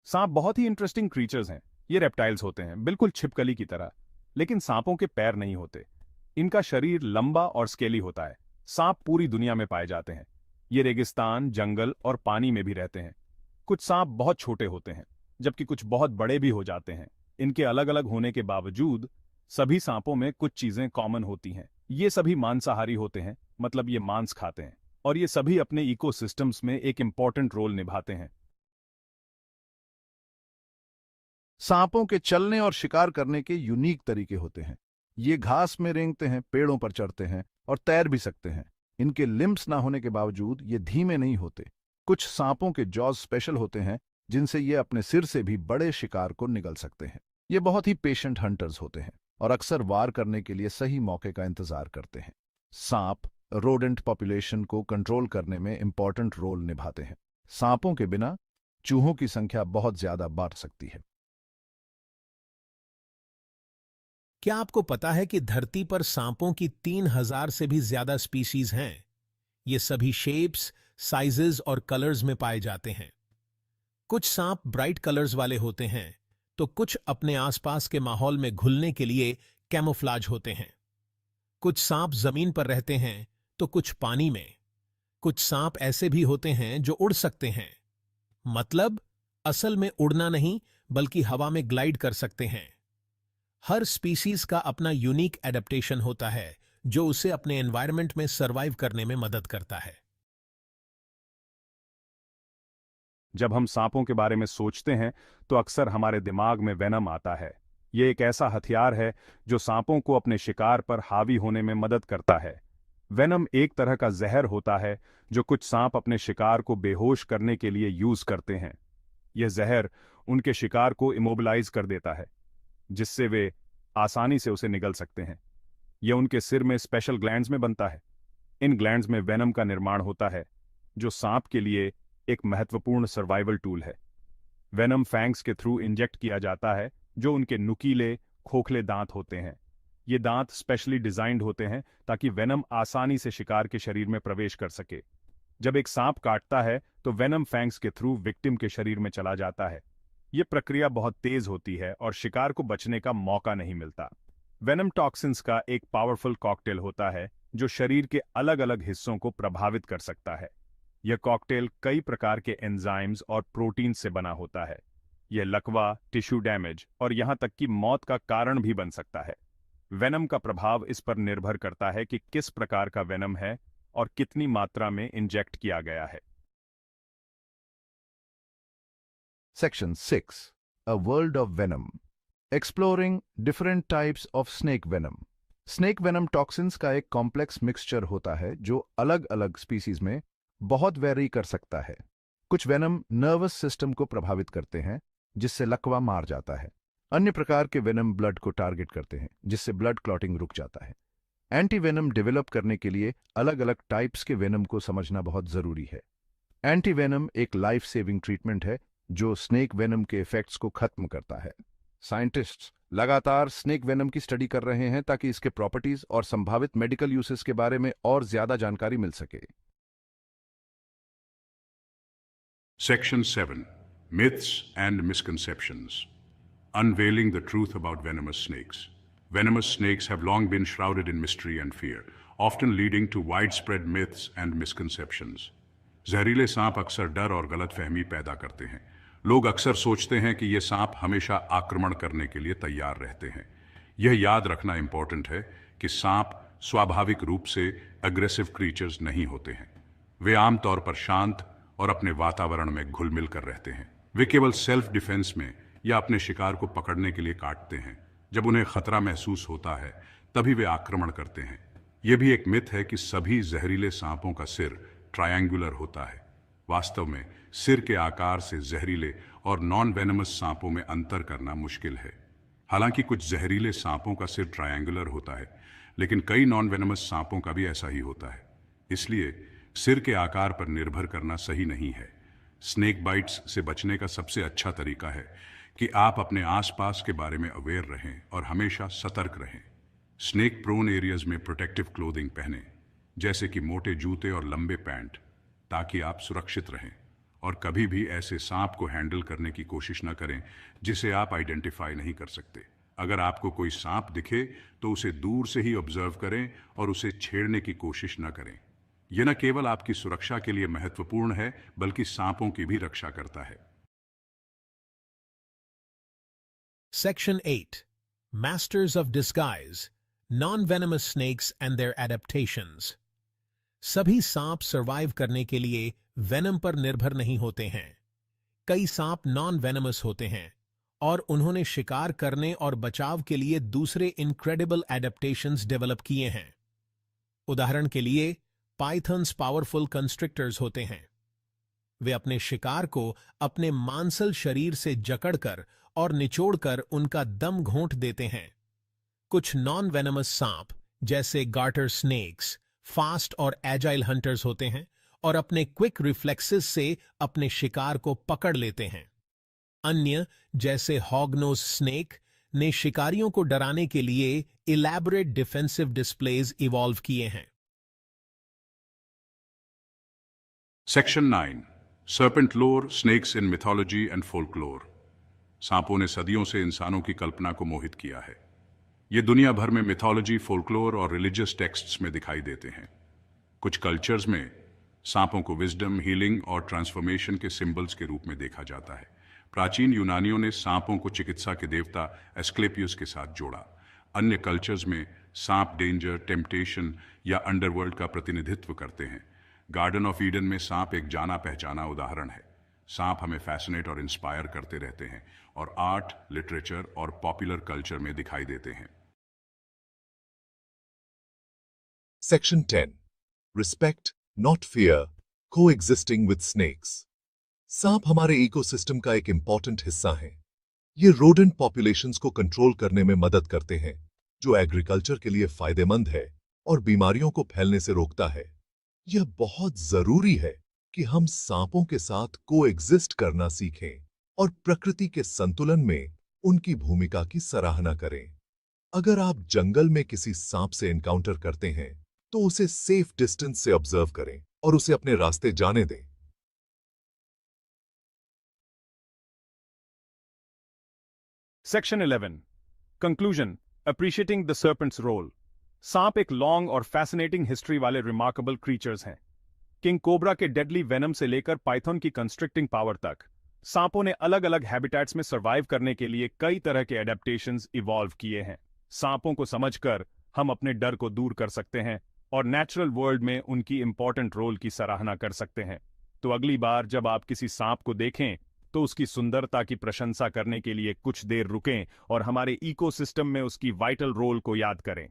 सांप बहुत ही interesting creatures हैं। ये रेप्टाइल्स होते हैं, बिल्कुल छिपकली की तरह। लेकिन सांपों के पैर नहीं होते। इनका शरीर लंबा और स्केली होता है। सांप पूरी दुनिया में पाए जाते हैं। ये रेगिस्तान, जंगल और पानी में भी रहते हैं। कुछ सांप बहुत छोटे होते हैं, जबकि कुछ बहुत बड़े भी हो जाते हैं। इनके अलग अलग होने के बावजूद सभी सांपों में कुछ चीजें कॉमन होती हैं। ये सभी मांसाहारी होते हैं, मतलब ये मांस खाते हैं। और ये सभी अपने इकोसिस्टम्स में एक इंपॉर्टेंट रोल निभाते हैं। सांपों के चलने और शिकार करने के यूनिक तरीके होते हैं। ये घास में रेंगते हैं, पेड़ों पर चढ़ते हैं और तैर भी सकते हैं। इनके लिम्स ना होने के बावजूद ये धीमे नहीं होते। कुछ सांपों के जॉज स्पेशल होते हैं, जिनसे ये अपने सिर से भी बड़े शिकार को निगल सकते हैं। ये बहुत ही पेशेंट हंटर्स होते हैं और अक्सर वार करने के लिए सही मौके का इंतजार करते हैं। सांप रोडेंट पॉपुलेशन को कंट्रोल करने में इंपॉर्टेंट रोल निभाते हैं। सांपों के बिना चूहों की संख्या बहुत ज्यादा बढ़ सकती है। क्या आपको पता है कि धरती पर सांपों की 3000 से भी ज्यादा स्पीशीज हैं? ये सभी शेप्स, साइजेस और कलर्स में पाए जाते हैं। कुछ सांप ब्राइट कलर्स वाले होते हैं, तो कुछ अपने आसपास के माहौल में घुलने के लिए कैमोफ्लाज होते हैं। कुछ सांप जमीन पर रहते हैं, तो कुछ पानी में। कुछ सांप ऐसे भी होते हैं जो उड़ सकते हैं। मतलब, असल में उड़ना नहीं, बल्कि हवा में ग्लाइड कर सकते हैं। हर स्पीसीज का अपना यूनिक एडेप्टेशन होता है, जो उसे अपने एनवायरनमेंट में सरवाइव करने में मदद करता है। जब हम सांपों के बारे में सोचते हैं तो अक्सर हमारे दिमाग में वेनम आता है। ये एक ऐसा हथियार है जो सांपों को अपने शिकार पर हावी होने में मदद करता है। वेनम एक तरह का जहर होता है जो कुछ सांप अपने शिकार को बेहोश करने के लिए यूज करते हैं। यह जहर उनके शिकार को इमोबिलाइज कर देता है, जिससे वे आसानी से उसे निगल सकते हैं। यह उनके सिर में स्पेशल ग्लैंड्स में बनता है। इन ग्लैंड्स में वेनम का निर्माण होता है, जो सांप के लिए एक महत्वपूर्ण सर्वाइवल टूल है। वेनम फैंग्स के थ्रू इंजेक्ट किया जाता है, जो उनके नुकीले, खोखले दांत होते हैं। ये दांत स्पेशली डिजाइंड होते हैं ताकि वेनम आसानी से शिकार के शरीर में प्रवेश कर सके। जब एक सांप काटता है तो वेनम फैंग्स के थ्रू विक्टिम के शरीर में चला जाता है। यह प्रक्रिया बहुत तेज होती है और शिकार को बचने का मौका नहीं मिलता। वेनम टॉक्सिन्स का एक पावरफुल कॉकटेल होता है जो शरीर के अलग अलग हिस्सों को प्रभावित कर सकता है। यह कॉकटेल कई प्रकार के एंजाइम्स और प्रोटीन से बना होता है। यह लकवा, टिश्यू डैमेज और यहां तक कि मौत का कारण भी बन सकता है। वेनम का प्रभाव इस पर निर्भर करता है कि किस प्रकार का वेनम है और कितनी मात्रा में इंजेक्ट किया गया है। Section 6. A World of Venom. Exploring different types of snake venom. Snake venom toxins का एक कॉम्प्लेक्स मिक्सचर होता है जो अलग अलग स्पीसीज में बहुत वेरी कर सकता है। कुछ वेनम नर्वस सिस्टम को प्रभावित करते हैं, जिससे लकवा मार जाता है। अन्य प्रकार के वेनम ब्लड को टारगेट करते हैं, जिससे ब्लड क्लॉटिंग रुक जाता है। एंटी वेनम डेवलप करने के लिए अलग अलग टाइप्स के वेनम को समझना बहुत जरूरी है। एंटी वेनम एक लाइफ सेविंग ट्रीटमेंट है जो स्नेक वेनम के इफेक्ट्स को खत्म करता है। साइंटिस्ट्स लगातार स्नेक वेनम की स्टडी कर रहे हैं ताकि इसके प्रॉपर्टीज और संभावित मेडिकल यूसेस के बारे में और ज्यादा जानकारी मिल सके। Section 7. Myths and Misconceptions. Unveiling the truth about venomous snakes. Venomous snakes have long been shrouded in mystery and fear, often leading to widespread myths and misconceptions. जहरीले सांप अक्सर डर और गलतफहमी पैदा करते हैं। लोग अक्सर सोचते हैं कि ये सांप हमेशा आक्रमण करने के लिए तैयार रहते हैं। यह याद रखना इंपॉर्टेंट है कि सांप स्वाभाविक रूप से अग्रेसिव क्रीचर्स नहीं होते हैं। वे आमतौर पर शांत और अपने वातावरण में घुल मिल कर रहते हैं। वे केवल सेल्फ डिफेंस में या अपने शिकार को पकड़ने के लिए काटते हैं। जब उन्हें खतरा महसूस होता है तभी वे आक्रमण करते हैं। यह भी एक मिथ है कि सभी जहरीले सांपों का सिर ट्रायंगुलर होता है। वास्तव में सिर के आकार से जहरीले और नॉन वेनमस सांपों में अंतर करना मुश्किल है। हालांकि कुछ जहरीले सांपों का सिर ट्रायंगुलर होता है, लेकिन कई नॉन वेनमस सांपों का भी ऐसा ही होता है। इसलिए सिर के आकार पर निर्भर करना सही नहीं है। स्नेक बाइट्स से बचने का सबसे अच्छा तरीका है कि आप अपने आसपास के बारे में अवेयर रहें और हमेशा सतर्क रहें। स्नेक प्रोन एरियाज में प्रोटेक्टिव क्लोथिंग पहनें, जैसे कि मोटे जूते और लंबे पैंट, ताकि आप सुरक्षित रहें। और कभी भी ऐसे सांप को हैंडल करने की कोशिश न करें जिसे आप आइडेंटिफाई नहीं कर सकते। अगर आपको कोई सांप दिखे तो उसे दूर से ही ऑब्जर्व करें और उसे छेड़ने की कोशिश न करें। यह न केवल आपकी सुरक्षा के लिए महत्वपूर्ण है बल्कि सांपों की भी रक्षा करता है। Section 8. Masters of Disguise, Non-Venomous Snakes and Their Adaptations. सभी सांप सर्वाइव करने के लिए वेनम पर निर्भर नहीं होते हैं। कई सांप नॉन वेनमस होते हैं और उन्होंने शिकार करने और बचाव के लिए दूसरे इनक्रेडिबल एडेप्टेशंस डेवलप किए हैं। उदाहरण के लिए पाइथन्स पावरफुल कंस्ट्रिक्टर्स होते हैं। वे अपने शिकार को अपने मांसल शरीर से जकड़कर और निचोड़कर उनका दम घोंट देते हैं। कुछ नॉन वेनमस सांप जैसे गार्टर स्नेक्स फास्ट और एजाइल हंटर्स होते हैं और अपने क्विक रिफ्लेक्सेस से अपने शिकार को पकड़ लेते हैं। अन्य जैसे हॉगनोज स्नेक ने शिकारियों को डराने के लिए इलैबोरेट डिफेंसिव डिस्प्लेज इवॉल्व किए हैं। सेक्शन 9 सर्पेंट लोर, snakes in mythology and folklore. सांपों ने सदियों से इंसानों की कल्पना को मोहित किया है। ये दुनिया भर में मिथोलॉजी, फोल्कलोर और रिलीजियस टेक्स्ट्स में दिखाई देते हैं। कुछ कल्चर्स में सांपों को विजडम, हीलिंग और ट्रांसफॉर्मेशन के सिंबल्स के रूप में देखा जाता है। प्राचीन यूनानियों ने सांपों को चिकित्सा के देवता एस्क्लेपियस के साथ जोड़ा। अन्य कल्चर्स में सांप डेंजर, टेम्पटेशन या अंडरवर्ल्ड का प्रतिनिधित्व करते हैं। गार्डन ऑफ ईडन में सांप एक जाना पहचाना उदाहरण है। सांप हमें फैसिनेट और इंस्पायर करते रहते हैं और आर्ट, लिटरेचर और पॉपुलर कल्चर में दिखाई देते हैं। Section 10. Respect, not fear, coexisting with snakes. सांप हमारे इकोसिस्टम का एक इंपॉर्टेंट हिस्सा हैं। ये रोडेंट पॉपुलेशंस को कंट्रोल करने में मदद करते हैं, जो एग्रीकल्चर के लिए फायदेमंद है और बीमारियों को फैलने से रोकता है। यह बहुत जरूरी है कि हम सांपों के साथ कोएग्जिस्ट करना सीखें और प्रकृति के संतुलन में उनकी भूमिका की सराहना करें। अगर आप जंगल में किसी सांप से एनकाउंटर करते हैं तो उसे सेफ डिस्टेंस से ऑब्जर्व करें और उसे अपने रास्ते जाने दें। Section 11 conclusion, appreciating the serpent's role. सांप एक लॉन्ग और फैसिनेटिंग हिस्ट्री वाले रिमार्केबल क्रीचर्स हैं। किंग कोबरा के डेडली वेनम से लेकर पाइथन की कंस्ट्रिक्टिंग पावर तक सांपों ने अलग अलग हैबिटेट्स में सर्वाइव करने के लिए कई तरह के एडेप्टेशंस इवॉल्व किए हैं। सांपों को समझकर हम अपने डर को दूर कर सकते हैं और नेचुरल वर्ल्ड में उनकी इंपॉर्टेंट रोल की सराहना कर सकते हैं। तो अगली बार जब आप किसी सांप को देखें तो उसकी सुंदरता की प्रशंसा करने के लिए कुछ देर रुकें और हमारे इकोसिस्टम में उसकी वाइटल रोल को याद करें।